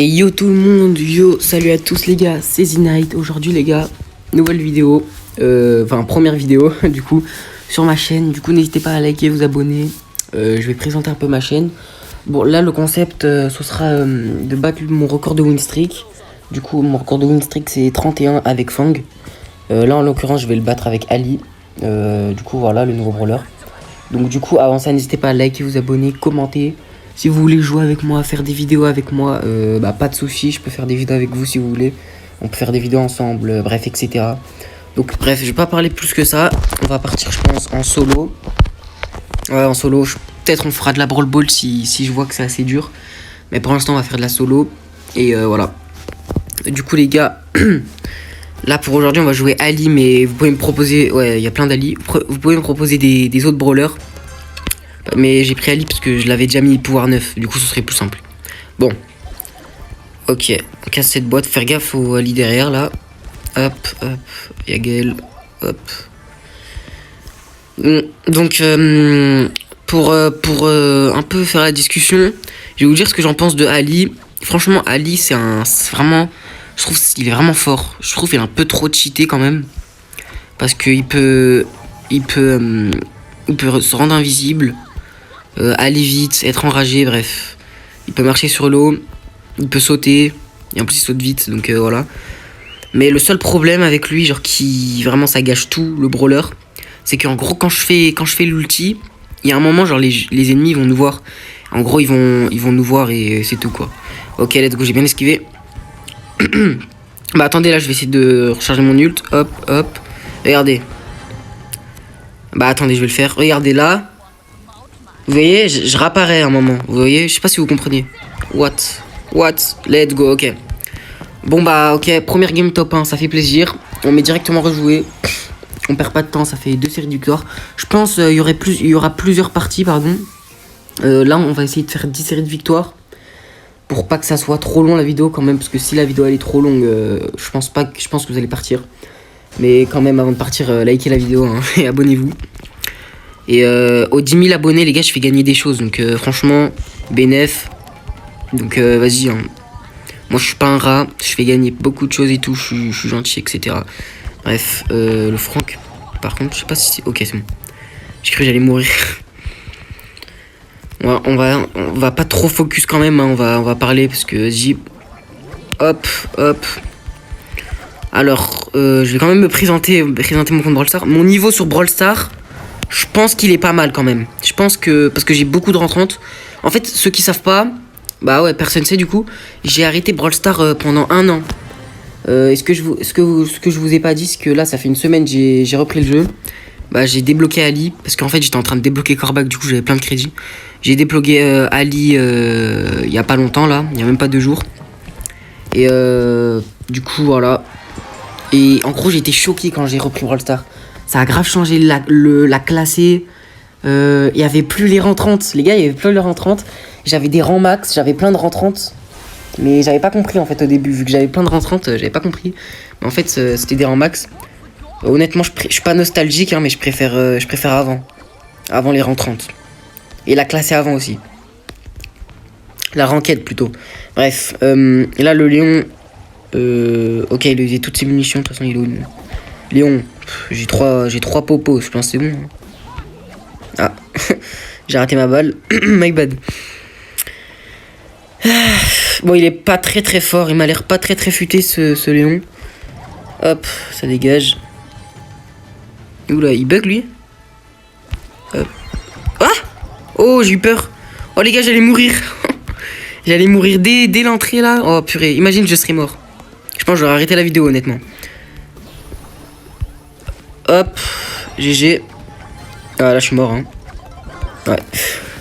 Et yo tout le monde, yo, salut à tous les gars, c'est Z-Night. Aujourd'hui les gars, nouvelle vidéo, première vidéo du coup sur ma chaîne. Du coup n'hésitez pas à liker, vous abonner. Je vais présenter un peu ma chaîne. Bon là le concept ce sera de battre mon record de win streak. Du coup mon record de win streak c'est 31 avec Fang. Là en l'occurrence je vais le battre avec Ali. Du coup voilà le nouveau brawler. Donc du coup avant ça n'hésitez pas à liker, vous abonner, commenter. Si vous voulez jouer avec moi, faire des vidéos avec moi, pas de soucis, je peux faire des vidéos avec vous si vous voulez. On peut faire des vidéos ensemble, bref, etc. Donc bref, je vais pas parler plus que ça. On va partir, je pense, en solo. Ouais, en solo, peut-être on fera de la Brawl Ball si je vois que c'est assez dur. Mais pour l'instant, on va faire de la solo. Et voilà. Du coup, les gars, là pour aujourd'hui, on va jouer Ali. Mais vous pouvez me proposer, ouais, il y a plein d'Ali. Vous pouvez me proposer des autres brawlers. Mais j'ai pris Ali parce que je l'avais déjà mis pouvoir 9. Du coup, ce serait plus simple. Bon. Ok. On casse cette boîte. Faire gaffe au Ali derrière, là. Hop, hop. Yagel. Hop. Donc, pour un peu faire la discussion, je vais vous dire ce que j'en pense de Ali. Franchement, Ali, c'est vraiment... Je trouve qu'il est vraiment fort. Je trouve qu'il est un peu trop cheaté quand même. Parce qu'il peut se rendre invisible. Aller vite, être enragé, bref. Il peut marcher sur l'eau, il peut sauter, et en plus il saute vite, donc voilà. Mais le seul problème avec lui, genre qui vraiment ça gâche tout, le brawler, c'est qu'en gros quand je fais l'ulti, il y a un moment genre les ennemis vont nous voir. En gros ils vont nous voir et c'est tout quoi. Ok let's go, j'ai bien esquivé. Bah attendez là je vais essayer de recharger mon ult, hop hop, regardez. Bah attendez je vais le faire, regardez là. Vous voyez, je réapparais à un moment. Vous voyez, je sais pas si vous comprenez. What? Let's go, ok. Bon bah, ok, première game top 1, ça fait plaisir. On met directement rejouer. On perd pas de temps, ça fait 2 séries de victoires. Je pense il y aura plusieurs parties, pardon. Là, on va essayer de faire 10 séries de victoires. Pour pas que ça soit trop long la vidéo quand même. Parce que si la vidéo elle est trop longue, je pense que vous allez partir. Mais quand même, avant de partir, likez la vidéo hein, et abonnez-vous. Et aux 10 000 abonnés, les gars, je fais gagner des choses. Donc, franchement, bénéf. Donc, vas-y. Hein. Moi, je suis pas un rat. Je fais gagner beaucoup de choses et tout. Je suis gentil, etc. Bref, le Franck. Par contre, je sais pas si c'est... Ok, c'est bon. J'ai cru que j'allais mourir. on va pas trop focus quand même. Hein. On va parler parce que, vas-y. Hop. Alors, je vais quand même me présenter mon compte Brawl Stars. Mon niveau sur Brawl Stars... Je pense qu'il est pas mal quand même. Je pense que... Parce que j'ai beaucoup de rentrantes. En fait, ceux qui savent pas... Bah ouais, personne sait du coup. J'ai arrêté Brawl Stars pendant 1 an. Ce que je vous ai pas dit, c'est que là, ça fait une semaine, j'ai repris le jeu. Bah j'ai débloqué Ali. Parce qu'en fait, j'étais en train de débloquer Corbac. Du coup, j'avais plein de crédits. J'ai débloqué Ali il y a pas longtemps là. Il y a même pas 2 jours. Et du coup, voilà. Et en gros, j'ai été choqué quand j'ai repris Brawl Stars. Ça a grave changé la classée. Il y avait plus les rentrantes. Les gars, il y avait plus les rentrantes. J'avais des rangs max, j'avais plein de rentrantes. Mais j'avais pas compris en fait au début. Vu que j'avais plein de rentrantes, j'avais pas compris. Mais en fait, c'était des rangs max. Honnêtement, je suis pas nostalgique, hein, mais je préfère avant. Avant les rentrantes. Et la classée avant aussi. La ranked plutôt. Bref, et là, le Léon. Ok, il a toutes ses munitions. De toute façon, il est où Léon, j'ai trois popos, je pense que c'est bon. Ah, j'ai raté ma balle. My bad. Bon, il est pas très fort, il m'a l'air pas très futé ce Léon. Hop, ça dégage. Oula, il bug lui. Hop. Ah. Oh, j'ai eu peur. Oh les gars, j'allais mourir. J'allais mourir dès l'entrée là. Oh purée, imagine je serais mort. Je pense que j'aurais arrêté la vidéo honnêtement. Hop, GG. Ah là je suis mort hein. Ouais.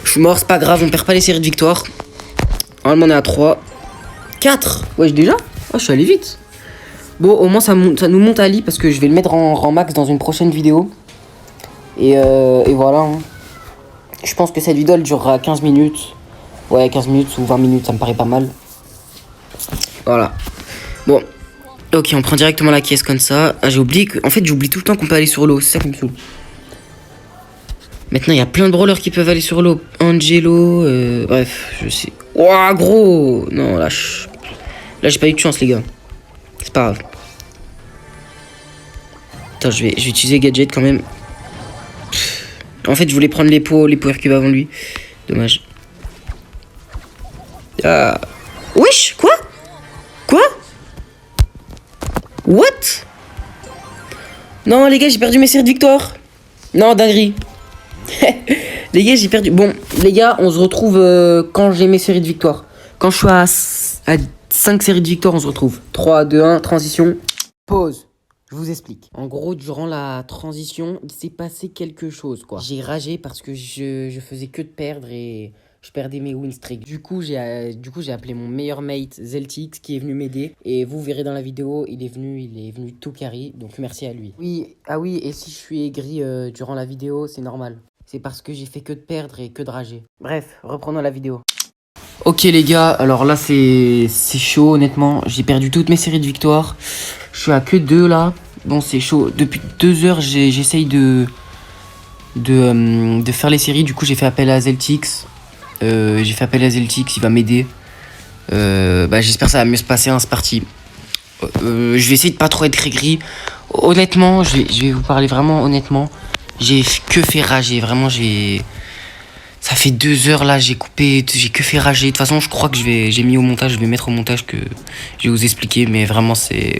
Je suis mort, c'est pas grave, on perd pas les séries de victoires. Normalement on est à 3. 4. Ouais déjà. Oh je suis allé vite. Bon au moins ça nous monte Ali parce que je vais le mettre en rang max dans une prochaine vidéo. Et voilà hein. Je pense que cette vidéo elle durera 15 minutes. Ouais 15 minutes ou 20 minutes ça me paraît pas mal. Voilà. Bon. Ok, on prend directement la caisse comme ça. Ah, j'ai oublié que... En fait, j'oublie tout le temps qu'on peut aller sur l'eau. C'est ça qui me saoule. Maintenant, il y a plein de brawlers qui peuvent aller sur l'eau. Angelo, bref, je sais. Ouah, gros. Non, lâche. Là, j'ai pas eu de chance, les gars. C'est pas grave. Attends, je vais utiliser Gadget quand même. En fait, je voulais prendre les power cubes avant lui. Dommage. Ah. Wesh, quoi? Quoi? What? Non, les gars, j'ai perdu mes séries de victoire. Non, dinguerie. Les gars, j'ai perdu. Bon, les gars, on se retrouve quand j'ai mes séries de victoire. Quand je suis à 5 séries de victoire, on se retrouve. 3, 2, 1, transition. Pause. Je vous explique. En gros, durant la transition, il s'est passé quelque chose, quoi. J'ai ragé parce que je faisais que de perdre et je perdais mes win streaks. Du coup, j'ai appelé mon meilleur mate, Zeltix, qui est venu m'aider. Et vous verrez dans la vidéo, il est venu tout carry. Donc, merci à lui. Oui, ah oui, et si je suis aigri durant la vidéo, c'est normal. C'est parce que j'ai fait que de perdre et que de rager. Bref, reprenons la vidéo. Ok les gars, alors là c'est chaud honnêtement. J'ai perdu toutes mes séries de victoires. Je suis à que 2 là. Bon c'est chaud. Depuis 2 heures j'essaye de faire les séries. Du coup j'ai fait appel à Zeltix. Il va m'aider. J'espère que ça va mieux se passer, hein, c'est parti. Je vais essayer de pas trop être gris. Honnêtement, je vais vous parler vraiment honnêtement. J'ai que fait rager, vraiment ça fait 2 heures là, j'ai que fait rager. De toute façon, je crois que j'ai mis au montage, je vais mettre au montage que je vais vous expliquer, mais vraiment c'est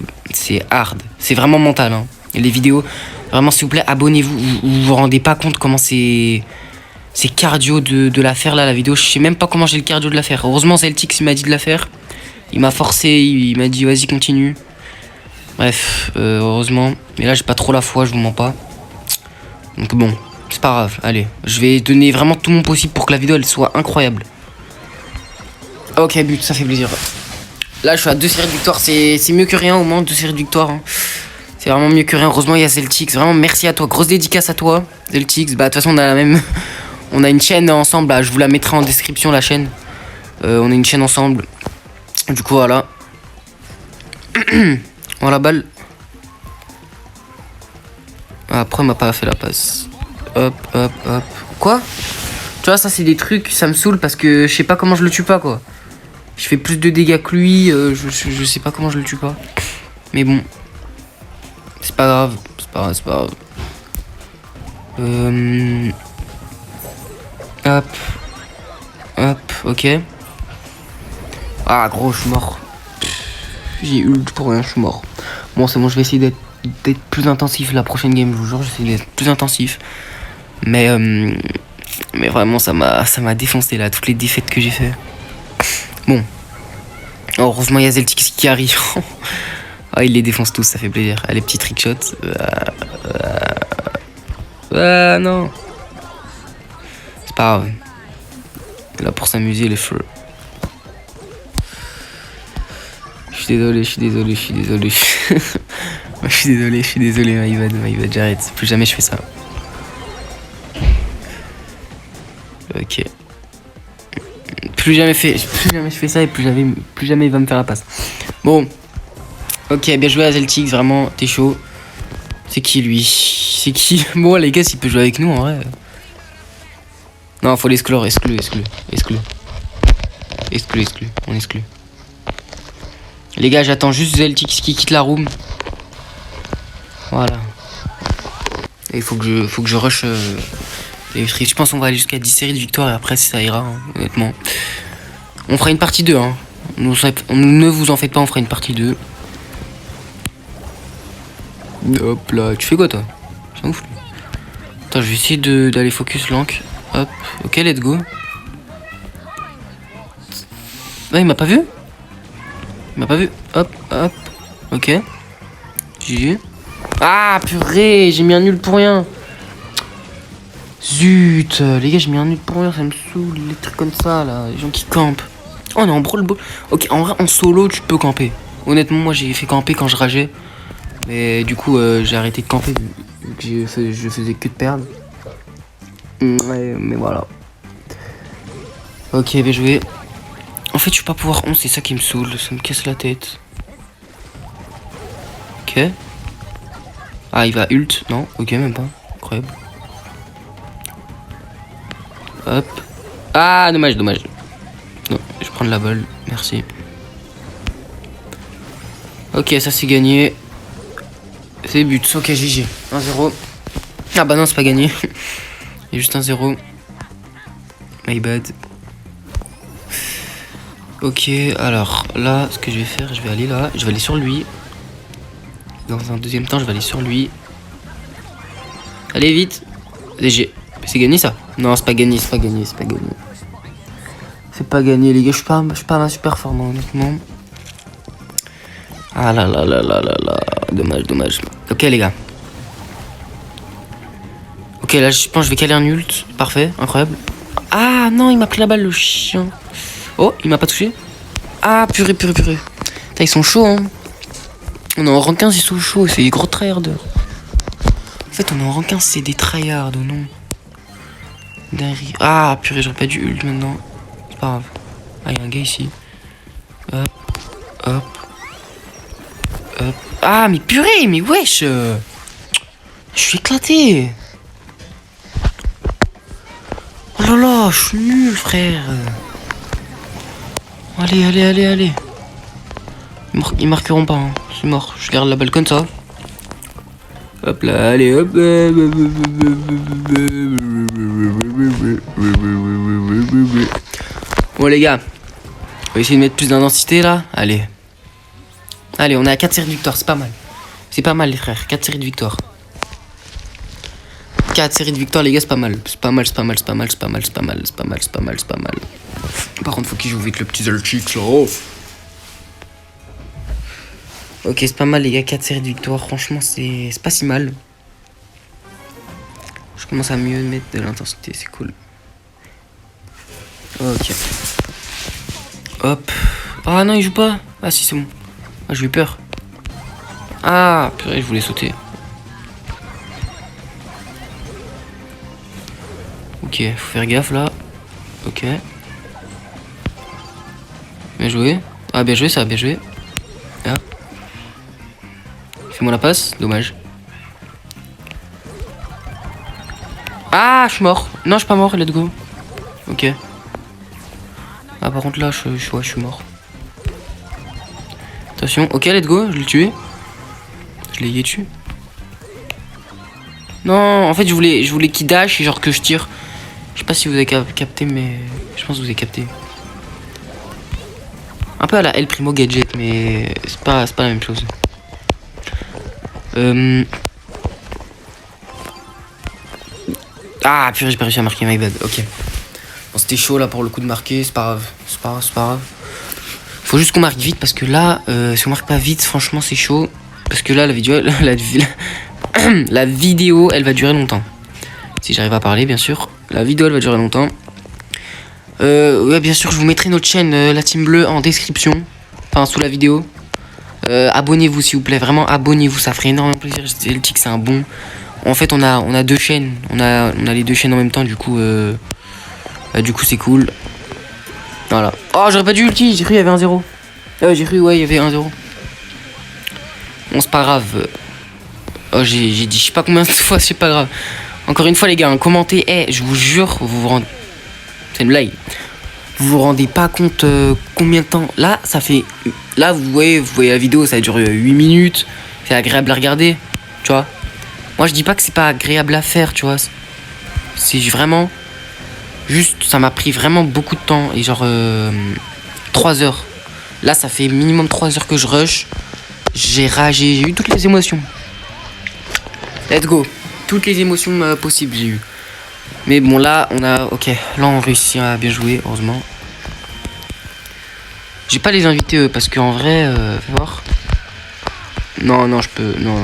hard. C'est vraiment mental, hein. Et les vidéos, vraiment s'il vous plaît, abonnez-vous. Vous vous rendez pas compte comment c'est cardio de la faire là, la vidéo. Je sais même pas comment j'ai le cardio de la faire. Heureusement, Celtix il m'a dit de la faire. Il m'a forcé, il m'a dit vas-y continue. Bref, heureusement. Mais là j'ai pas trop la foi, je vous mens pas. Donc bon. C'est pas grave, allez, je vais donner vraiment tout mon possible pour que la vidéo elle soit incroyable. Ok, but, ça fait plaisir. Là, je suis à 2 séries de victoire, c'est mieux que rien au moins, 2 séries de victoire. Hein. C'est vraiment mieux que rien. Heureusement, il y a Zeltix. Vraiment, merci à toi. Grosse dédicace à toi, Zeltix. Bah, de toute façon, on a la même. On a une chaîne ensemble. Bah, je vous la mettrai en description, la chaîne. On a une chaîne ensemble. Du coup, voilà. Voilà, balle. Ah, après, il m'a pas fait la passe. Hop, hop, hop. Quoi? Tu vois, ça, c'est des trucs, ça me saoule parce que je sais pas comment je le tue pas, quoi. Je fais plus de dégâts que lui, je sais pas comment je le tue pas. Mais bon. C'est pas grave, c'est pas grave. Hop. Hop, ok. Ah, gros, je suis mort. J'ai ult pour rien, je suis mort. Bon, c'est bon, je vais essayer d'être plus intensif la prochaine game, je vous jure, j'essaie d'être plus intensif. Mais vraiment, ça m'a défoncé là, toutes les défaites que j'ai fait. Bon. Heureusement, il y a Zeltix qui arrive. Ah, il les défonce tous, ça fait plaisir. Ah, les petits trickshots. Non. C'est pas grave. Là pour s'amuser, les feux. Je suis désolé. Je suis désolé, Maïvad, j'arrête. Plus jamais je fais ça. Ok. Plus jamais je fais ça et plus jamais il va me faire la passe. Bon. Ok, bien joué à Zeltix, vraiment, t'es chaud. C'est qui lui? C'est qui? Bon les gars, s'il peut jouer avec nous en vrai. Non, faut l'exclure, exclu. On exclut. Les gars, j'attends juste Zeltix qui quitte la room. Voilà. Et il faut que je rush. Je pense qu'on va aller jusqu'à 10 séries de victoires et après ça ira, hein, honnêtement. On fera une partie 2, hein. Ne vous en faites pas, on fera une partie 2. Hop là, tu fais quoi toi? C'est ouf. Attends, je vais essayer d'aller focus Lank. Hop, ok, let's go. Ah, il m'a pas vu? Hop, ok. GG. Ah, purée, j'ai mis un nul pour rien. Zut, les gars, j'ai mis un nul pour rien, ça me saoule, les trucs comme ça, là, les gens qui campent. Oh, on est en brawl ball. Ok, en vrai, en solo, tu peux camper. Honnêtement, moi, j'ai fait camper quand je rageais. Mais du coup, j'ai arrêté de camper, vu que je faisais que de perdre. Ouais, mais voilà. Ok, bien joué. En fait, je vais pas pouvoir 11, c'est ça qui me saoule, ça me casse la tête. Ok. Ah, il va ult, non, ok, même pas. Incroyable. Hop. Ah, dommage. Non, je prends de la balle, merci. Ok, ça c'est gagné. C'est but. Ok, GG. 1-0. Ah bah non, c'est pas gagné. Il y a juste 1-0. My bad. Ok, alors là, ce que je vais faire, je vais aller là. Je vais aller sur lui. Dans un deuxième temps, je vais aller sur lui. Allez, vite. DG. C'est gagné ça? Non, c'est pas gagné, c'est pas gagné, c'est pas gagné. C'est pas gagné, les gars. Je suis pas super performant, honnêtement. Ah là là là là là là. Dommage, dommage. Ok, les gars. Ok, là, je pense que je vais caler un ult. Parfait, incroyable. Ah non, il m'a pris la balle, le chien. Oh, il m'a pas touché. Ah, purée, purée, purée. Putain, ils sont chauds, hein. On est en rang 15, ils sont chauds. C'est des gros tryhards. En fait, on est en rang 15, c'est des tryhards, non? Ah, purée, j'aurais pas dû ult maintenant. C'est pas grave. Ah, il y a un gars ici. Hop, hop, hop. Ah, mais purée, mais wesh. Je suis éclaté. Oh là là, je suis nul, frère. Allez, allez, allez, allez. Ils marqueront pas, hein. C'est mort. Je garde la balle comme ça. Hop là, allez, hop. Bon, les gars. On va essayer de mettre plus d'intensité là. Allez. Allez, on est à 4 séries de victoire. C'est pas mal. C'est pas mal, les frères. 4 séries de victoire. 4 séries de victoire, les gars, c'est pas mal. C'est pas mal, c'est pas mal, c'est pas mal, c'est pas mal, c'est pas mal, c'est pas mal, c'est pas mal, c'est pas mal. Par contre, faut qu'il joue vite le petit Zelchik là. Oh. Ok, c'est pas mal, les gars. 4 séries de victoire. Franchement, c'est pas si mal. Je commence à mieux mettre de l'intensité, c'est cool. Ok. Hop. Ah non, il joue pas. Ah si, c'est bon. Ah, j'ai eu peur. Ah, purée, je voulais sauter. Ok, faut faire gaffe là. Ok. Bien joué. Ah, bien joué, ça, bien joué. Ah. Fais-moi la passe, dommage. Ah, je suis mort. Non, je suis pas mort, let's go. Ok. Ah, par contre là, je suis mort. Attention, ok, let's go, je l'ai tué. Je l'ai tué. Non, en fait, je voulais qu'il dash et genre que je tire. Je sais pas si vous avez capté, mais je pense que vous avez capté. Un peu à la El Primo Gadget, mais c'est pas la même chose. Ah, purée, j'ai pas réussi à marquer, my bad. Ok. Bon, c'était chaud là pour le coup de marquer, c'est pas grave. C'est pas grave, c'est pas grave. Faut juste qu'on marque vite parce que là, si on marque pas vite, franchement, c'est chaud. Parce que là, la vidéo, la vidéo, elle va durer longtemps. Si j'arrive à parler, bien sûr. La vidéo, elle va durer longtemps. Ouais, bien sûr, je vous mettrai notre chaîne, la Team Bleue, en description. Enfin, sous la vidéo. Abonnez-vous, s'il vous plaît. Vraiment, abonnez-vous. Ça ferait énormément plaisir. Celtic, c'est un bon. En fait, on a deux chaînes. On a les deux chaînes en même temps. Du coup, c'est cool. Voilà. Oh, j'aurais pas dû ulti. J'ai cru qu'il y avait un 0. J'ai cru, ouais, il y avait un 0. Bon, c'est pas grave. Oh, j'ai dit, je sais pas combien de fois, c'est pas grave. Encore une fois, les gars, commentez. Je vous jure, vous rendez. C'est une blague. Vous vous rendez pas compte combien de temps. Là, ça fait. Là, vous voyez la vidéo, ça dure 8 minutes. C'est agréable à regarder. Tu vois. Moi, je dis pas que c'est pas agréable à faire, tu vois. C'est vraiment. Juste, ça m'a pris vraiment beaucoup de temps. Et genre. 3 heures. Là, ça fait minimum 3 heures que je rush. J'ai ragé. J'ai eu toutes les émotions. Let's go. Toutes les émotions possibles, j'ai eu. Mais bon, là, on a... Ok, là, on réussit à bien jouer, heureusement. J'ai pas les invités, parce qu'en vrai... fais voir. Non, je peux... Non.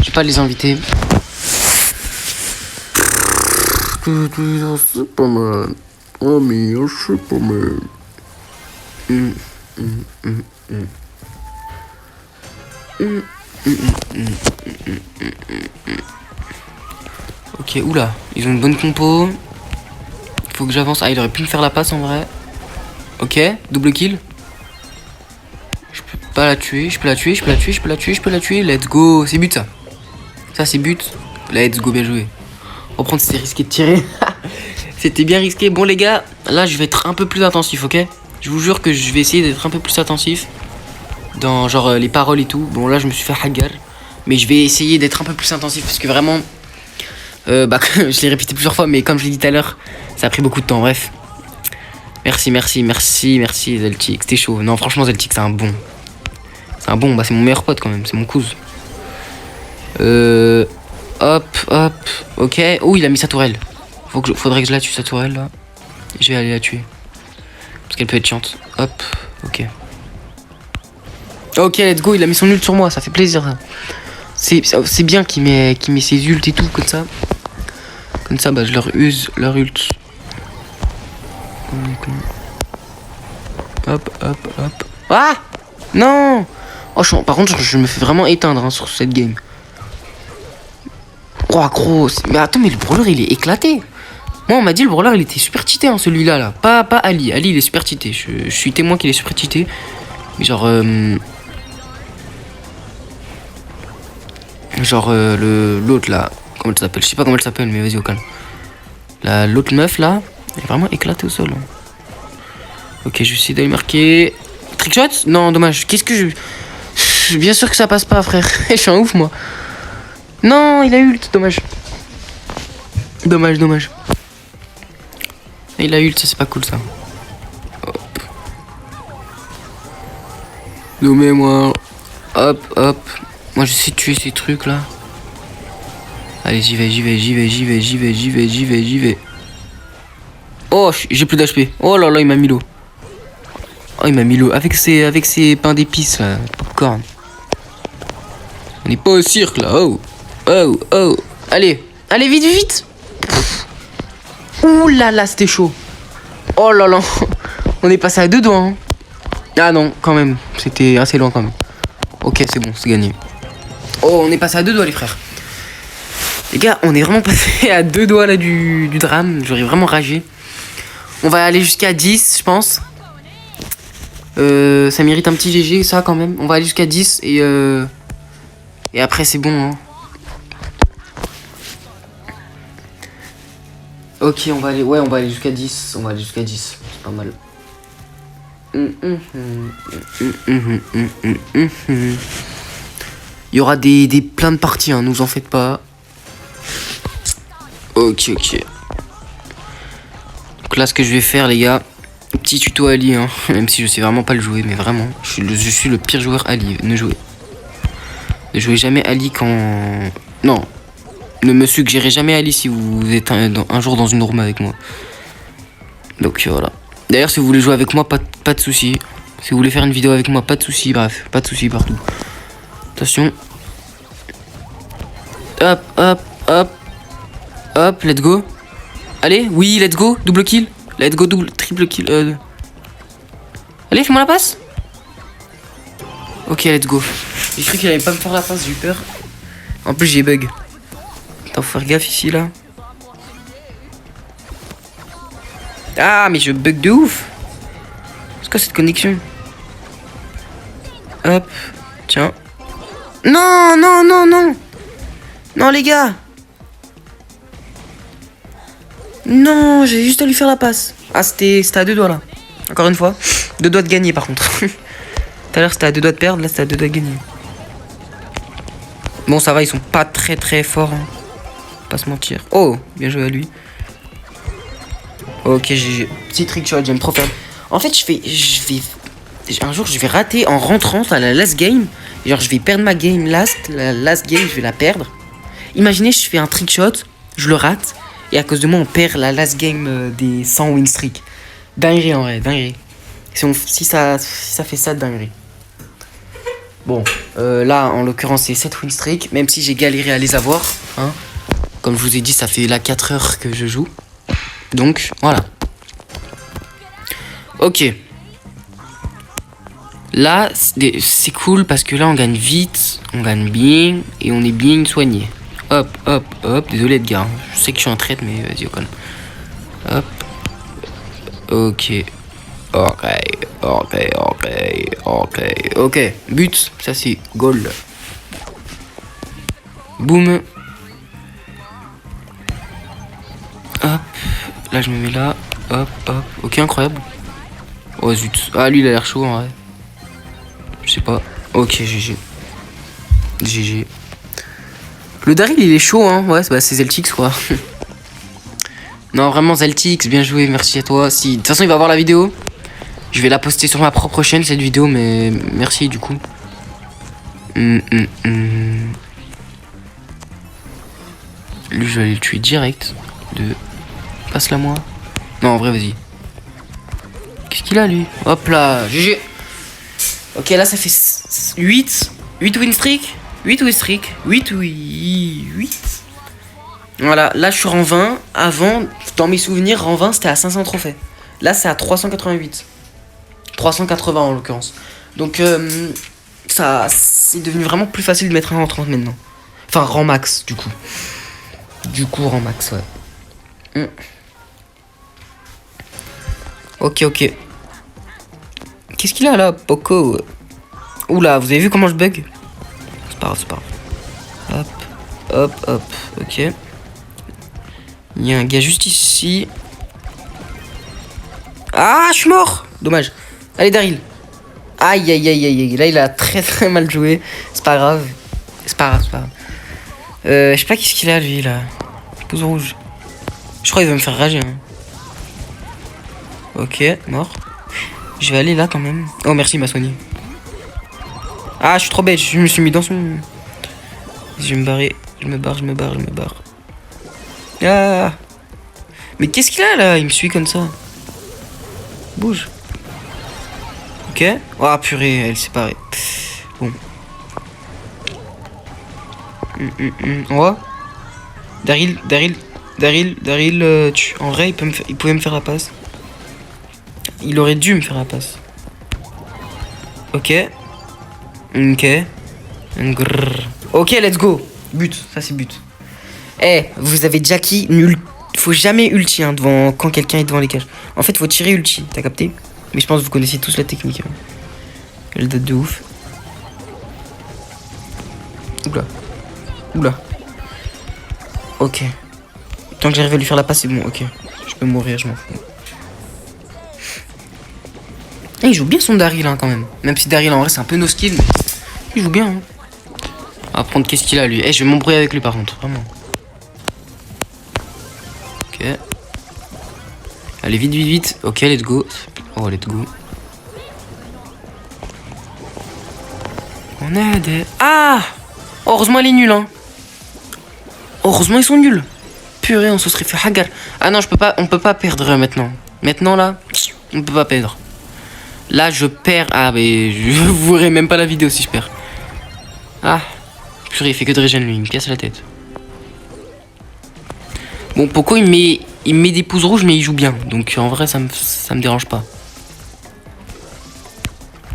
J'ai pas les invités. C'est pas mal. Oh, mais c'est pas mal. Ok, oula, ils ont une bonne compo. Faut que j'avance. Ah, il aurait pu me faire la passe en vrai. Ok, double kill. Je peux pas la tuer, je peux la tuer. Let's go, c'est but ça. Ça c'est but. Let's go, bien joué. Reprendre, c'était risqué de tirer. C'était bien risqué. Bon les gars, là je vais être un peu plus intensif, ok? Je vous jure que je vais essayer d'être un peu plus intensif. dans genre les paroles et tout. Bon là je me suis fait hagar, mais je vais essayer d'être un peu plus intensif parce que vraiment, je l'ai répété plusieurs fois, mais comme je l'ai dit tout à l'heure, ça a pris beaucoup de temps. Bref, merci Zeltic, c'était chaud. Non franchement Zeltic c'est un bon, c'est mon meilleur pote quand même, c'est mon cousin. Hop, ok. Oh il a mis sa tourelle. Faudrait que je la tue sa tourelle là. Je vais aller la tuer parce qu'elle peut être chiante. Hop, ok. Ok, let's go, il a mis son ult sur moi, ça fait plaisir. C'est bien qu'il met ses ults et tout, comme ça. Comme ça, je leur use leur ult. Hop. Ah non. Oh, par contre, je me fais vraiment éteindre sur cette game. Oh, gros. Mais attends, mais le brawler, il est éclaté. Moi, on m'a dit le brawler, il était super cheaté, hein, celui-là. Là. Pas Ali. Ali, il est super cheaté. Je suis témoin qu'il est super cheaté. Mais genre... l'autre là, comment elle s'appelle? Je sais pas comment elle s'appelle, mais vas-y au calme. L'autre meuf là, elle est vraiment éclatée au sol. Ok, je vais essayer d'aller marquer. Trickshot? Non, dommage. Qu'est-ce que je. Bien sûr que ça passe pas, frère. Je suis un ouf, moi. Non, il a ult, dommage. Dommage. Il a ult, ça c'est pas cool ça. Hop. Nommez-moi. Hop. Moi je sais tuer ces trucs là. Allez j'y vais. Oh j'ai plus d'HP. Oh là là il m'a mis l'eau. Oh il m'a mis l'eau. Avec ses pains d'épices là. Popcorn. On est pas au cirque là. Oh. Allez vite. Ouh là là c'était chaud. Oh là là. On est passé à 2 doigts hein. Ah non quand même. C'était assez loin quand même. Ok c'est bon c'est gagné. Oh, on est passé à 2 doigts, les frères. Les gars, on est vraiment passé à 2 doigts là du drame. J'aurais vraiment ragé. On va aller jusqu'à 10, je pense. Ça mérite un petit GG, ça, quand même. On va aller jusqu'à 10 et après, c'est bon. Hein. Ok, on va aller jusqu'à 10. C'est pas mal. Il y aura plein de parties, hein, nous en faites pas. Ok. Donc là, ce que je vais faire, les gars, petit tuto Ali, hein, même si je sais vraiment pas le jouer, mais vraiment, je suis le pire joueur Ali. Ne jouez jamais Ali quand... Non, ne me suggérez jamais Ali si vous êtes un jour dans une room avec moi. Donc voilà. D'ailleurs, si vous voulez jouer avec moi, pas de soucis. Si vous voulez faire une vidéo avec moi, pas de soucis. Bref, pas de soucis partout. Attention. Hop, let's go. Allez, oui, let's go, double kill. Let's go, triple kill. Allez, fais-moi la passe. Ok, let's go. J'ai cru qu'il allait pas me faire la passe, j'ai eu peur. En plus, j'ai bug. Attends, faut faire gaffe ici, là. Ah, mais je bug de ouf. C'est quoi cette connexion? Hop, tiens. Non. Non, les gars. Non, j'ai juste à lui faire la passe. Ah, c'était à 2 doigts, là. Encore une fois. 2 doigts de gagner, par contre. Tout à l'heure, c'était à 2 doigts de perdre. Là, c'était à 2 doigts de gagner. Bon, ça va, ils sont pas très forts. Hein. Pas se mentir. Oh, bien joué à lui. Ok, GG. Petit trickshot, j'aime trop faire. En fait, un jour, je vais rater en rentrant à la last game. Genre, je vais perdre ma game la last game, je vais la perdre. Imaginez, je fais un trickshot, je le rate. Et à cause de moi, on perd la last game des 100 win streak. Dinguerie en vrai, dinguerie. Si ça fait ça, dinguerie. Bon, là, en l'occurrence, c'est 7 win streak. Même si j'ai galéré à les avoir. Hein. Comme je vous ai dit, ça fait là 4 heures que je joue. Donc, voilà. Ok. Là, c'est cool parce que là, on gagne vite, on gagne bien et on est bien soigné. Hop. Désolé, Edgar. Je sais que je suis en traite, mais vas-y, au calme. Hop. Ok. But, ça c'est goal. Boum. Hop. Là, je me mets là. Hop. Ok, incroyable. Oh zut. Ah, lui, il a l'air chaud en vrai. Je sais pas. Ok, GG. GG. Le Daryl, il est chaud, hein. Ouais, c'est Zeltix, quoi. Non, vraiment, Zeltix, bien joué, merci à toi. Si, de toute façon, il va voir la vidéo. Je vais la poster sur ma propre chaîne, cette vidéo, mais merci, du coup. Lui, je vais aller le tuer direct. Passe-la moi. Non, en vrai, vas-y. Qu'est-ce qu'il a, lui? Hop là, GG. Ok, là, ça fait 8 win streak. 8 win streak. 8. Voilà, là, je suis rang 20. Avant, dans mes souvenirs, rang 20, c'était à 500 trophées. Là, c'est à 388. 380, en l'occurrence. Donc, ça, c'est devenu vraiment plus facile de mettre un rang 30 maintenant. Enfin, rang max, du coup. Rang max, ouais. Ok. Qu'est-ce qu'il a là, Poco? Oula, vous avez vu comment je bug? C'est pas grave. Hop, ok. Il y a un gars juste ici. Ah, je suis mort. Dommage. Allez, Daryl. Aïe. Là, il a très mal joué. C'est pas grave. Je sais pas qu'est-ce qu'il a, lui, là. Pouce rouge. Je crois qu'il va me faire rager, hein. Ok, mort. Je vais aller là, quand même. Oh, merci, il m'a soigné. Ah, je suis trop bête. Je me suis mis dans son... Je vais me barrer. Je me barre. Ah. Mais qu'est-ce qu'il a, là? Il me suit comme ça. Bouge. Ok. Ah, purée, elle s'est barrée. Bon. Oh. Daryl, en vrai, il pouvait me faire la passe. Il aurait dû me faire la passe. Ok. Ok, let's go. But, ça c'est but. Vous avez Jackie, nul. Faut jamais ulti devant, quand quelqu'un est devant les cages. En fait, faut tirer ulti, t'as capté? Mais je pense que vous connaissez tous la technique. Elle date de ouf. Oula. Ok. Tant que j'arrive à lui faire la passe, c'est bon, ok. Je peux mourir, je m'en fous. Il joue bien son Daryl, hein, quand même. Même si Daryl, en vrai, c'est un peu no skill, mais il joue bien, hein. On va prendre qu'est-ce qu'il a, lui. Je vais m'embrouiller avec lui, par contre, vraiment. Ok. Allez, vite. Ok, let's go. Oh, let's go. On a des... Ah! Heureusement, elle est nulle, hein. Heureusement, ils sont nuls. Purée, on se serait fait hagar. Ah non, on peut pas perdre maintenant. Maintenant, là, on peut pas perdre. Là, je perds. Ah, mais je vous verrai même pas la vidéo si je perds. Ah. Purée, il fait que de régène, lui. Il me casse la tête. Bon, Poco, il met des pouces rouges, mais il joue bien. Donc, en vrai, ça me dérange pas.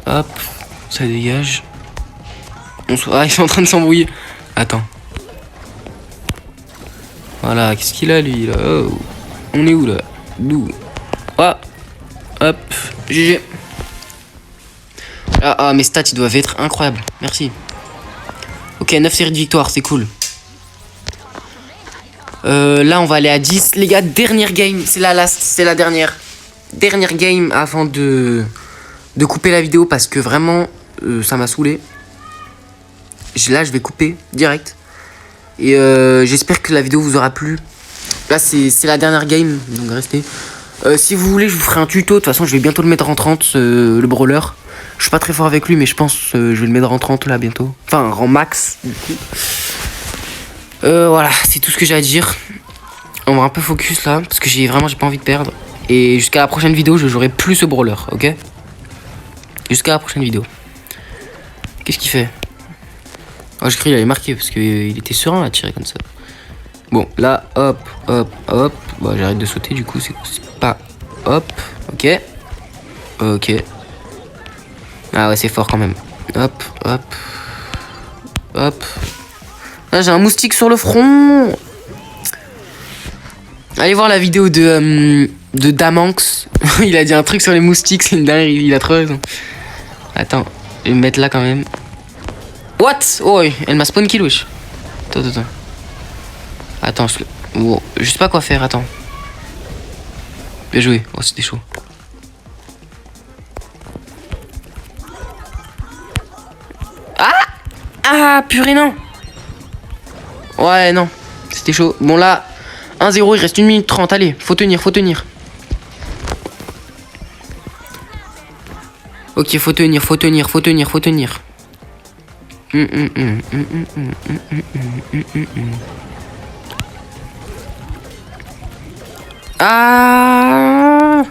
Hop. Ça dégage. Ah, ils sont en train de s'embrouiller. Attends. Voilà, qu'est-ce qu'il a, lui, là? Oh. On est où, là? D'où? Ah. Hop. GG. Ah, mes stats, ils doivent être incroyables. Merci. Ok, 9 séries de victoires, c'est cool. Là, on va aller à 10. Les gars, dernière game. C'est la dernière. Dernière game avant de couper la vidéo parce que vraiment, ça m'a saoulé. Là, je vais couper direct. Et j'espère que la vidéo vous aura plu. Là, c'est la dernière game, donc restez. Si vous voulez, je vous ferai un tuto. De toute façon, je vais bientôt le mettre en 30, le brawler. Je suis pas très fort avec lui, mais je pense je vais le mettre en 30 là bientôt. Enfin, en max, du coup. Voilà, c'est tout ce que j'ai à dire. On va un peu focus là, parce que j'ai pas envie de perdre. Et jusqu'à la prochaine vidéo, je jouerai plus ce brawler, ok? Jusqu'à la prochaine vidéo. Qu'est-ce qu'il fait? Oh, j'ai cru qu'il allait marquer, parce qu'il était serein à tirer comme ça. Bon, là, hop. Bon, j'arrête de sauter, du coup, c'est pas... Hop, ok. Ah ouais, c'est fort quand même. Hop. Là, j'ai un moustique sur le front. Allez voir la vidéo de Damanx. Il a dit un truc sur les moustiques, c'est une dingue, il a trop raison. Attends, je vais me mettre là quand même. What? Oh, elle m'a spawn kill, wesh. Attends, je sais pas quoi faire, attends. Bien joué, oh c'était chaud. Ah, purée, non. Ouais, non. C'était chaud. Bon, là, 1-0, il reste 1 minute 30. Allez, faut tenir, faut tenir. Ok, faut tenir, faut tenir, faut tenir, faut tenir. Ah.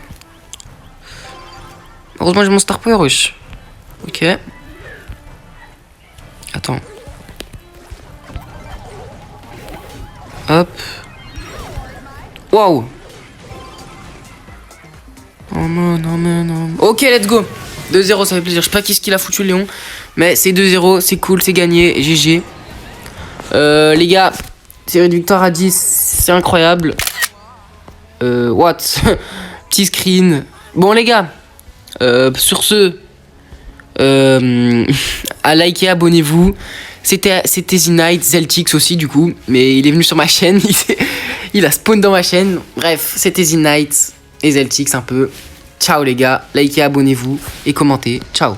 Heureusement, j'ai mon star power, wesh. Ok. Attends. Hop. Waouh. Oh non, non, non, non. Ok, let's go. 2-0, ça fait plaisir. Je sais pas qui ce qu'il a foutu, Léon. Mais c'est 2-0, c'est cool, c'est gagné. GG. Les gars, série de victoire à 10, c'est incroyable. What? Petit screen. Bon, les gars, sur ce, à liker, abonnez-vous. C'était The Night, Zeltix aussi, du coup. Mais il est venu sur ma chaîne. Il a spawn dans ma chaîne. Bref, c'était The Night et Zeltix un peu. Ciao les gars, likez, abonnez-vous et commentez. Ciao.